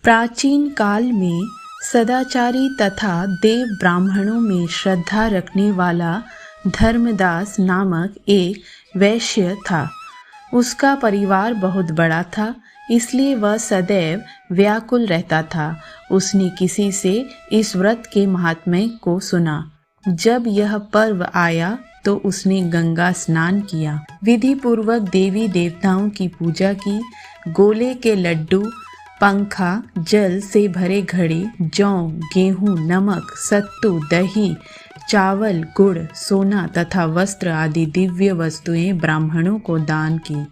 प्राचीन काल में सदाचारी तथा देव ब्राह्मणों में श्रद्धा रखने वाला धर्मदास नामक एक वैश्य था। उसका परिवार बहुत बड़ा था, इसलिए वह सदैव व्याकुल रहता था। उसने किसी से इस व्रत के महात्म्य को सुना। जब यह पर्व आया तो उसने गंगा स्नान किया, विधि पूर्वक देवी देवताओं की पूजा की, गोले के लड्डू, पंखा, जल से भरे घड़े, जौ, गेहूं, नमक, सत्तू, दही, चावल, गुड़, सोना तथा वस्त्र आदि दिव्य वस्तुएं ब्राह्मणों को दान की।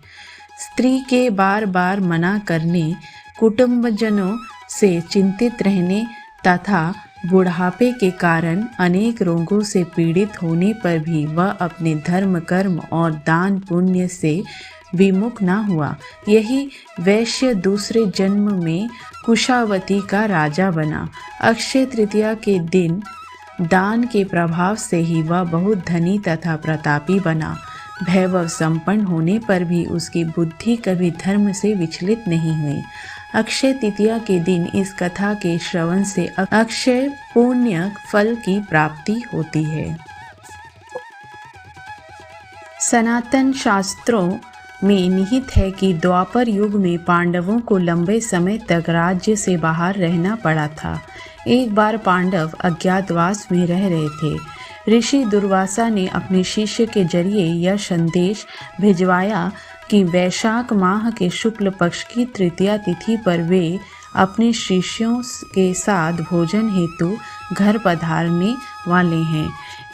स्त्री के बार बार मना करने, कुटुंबजनों से चिंतित रहने तथा बुढ़ापे के कारण अनेक रोगों से पीड़ित होने पर भी वह अपने धर्म, कर्म और दान पुण्य से विमुख न हुआ। यही वैश्य दूसरे जन्म में कुशावती का राजा बना। अक्षय तृतीया के दिन दान के प्रभाव से ही वह बहुत धनी तथा प्रतापी बना। वैभव संपन्न होने पर भी उसकी बुद्धि कभी धर्म से विचलित नहीं हुई। अक्षय तृतीया के दिन इस कथा के श्रवण से अक्षय पुण्य फल की प्राप्ति होती है। सनातन शास्त्रों में निहित है कि द्वापर युग में पांडवों को लंबे समय तक राज्य से बाहर रहना पड़ा था। एक बार पांडव अज्ञातवास में रह रहे थे। ऋषि दुर्वासा ने अपने शिष्य के जरिए यह संदेश भिजवाया कि वैशाख माह के शुक्ल पक्ष की तृतीया तिथि पर वे अपने शिष्यों के साथ भोजन हेतु घर पधारने वाले हैं।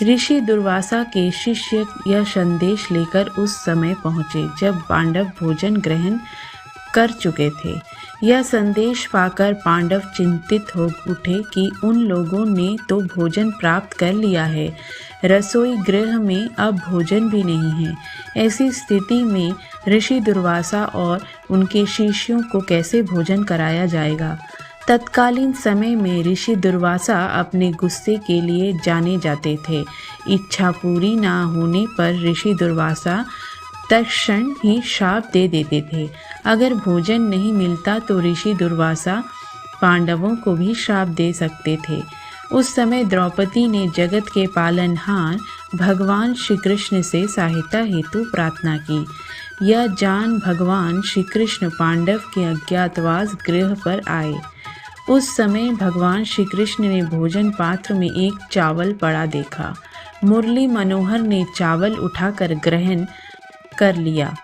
ऋषि दुर्वासा के शिष्य यह संदेश लेकर उस समय पहुँचे जब पांडव भोजन ग्रहण कर चुके थे। यह संदेश पाकर पांडव चिंतित हो उठे कि उन लोगों ने तो भोजन प्राप्त कर लिया है, रसोई गृह में अब भोजन भी नहीं है। ऐसी स्थिति में ऋषि दुर्वासा और उनके शिष्यों को कैसे भोजन कराया जाएगा। तत्कालीन समय में ऋषि दुर्वासा अपने गुस्से के लिए जाने जाते थे। इच्छा पूरी ना होने पर ऋषि दुर्वासा तत्क्षण ही शाप दे देते थे। अगर भोजन नहीं मिलता तो ऋषि दुर्वासा पांडवों को भी शाप दे सकते थे। उस समय द्रौपदी ने जगत के पालनहार भगवान श्री कृष्ण से सहायता हेतु प्रार्थना की। यह जान भगवान श्री कृष्ण पांडव के अज्ञातवास गृह पर आए। उस समय भगवान श्री कृष्ण ने भोजन पात्र में एक चावल पड़ा देखा। मुरली मनोहर ने चावल उठाकर ग्रहण कर लिया।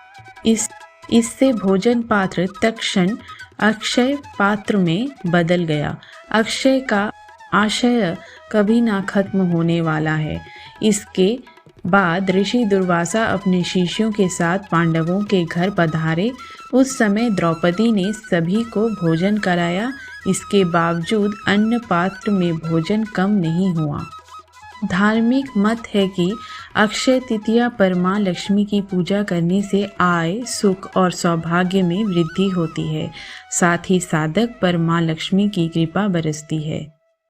इससे भोजन पात्र तत्क्षण अक्षय पात्र में बदल गया। अक्षय का आशय कभी ना खत्म होने वाला है। इसके बाद ऋषि दुर्वासा अपने शिष्यों के साथ पांडवों के घर पधारे। उस समय द्रौपदी ने सभी को भोजन कराया। इसके बावजूद अन्न पात्र में भोजन कम नहीं हुआ। धार्मिक मत है कि अक्षय तृतीया पर माँ लक्ष्मी की पूजा करने से आय, सुख और सौभाग्य में वृद्धि होती है। साथ ही साधक पर माँ लक्ष्मी की कृपा बरसती है।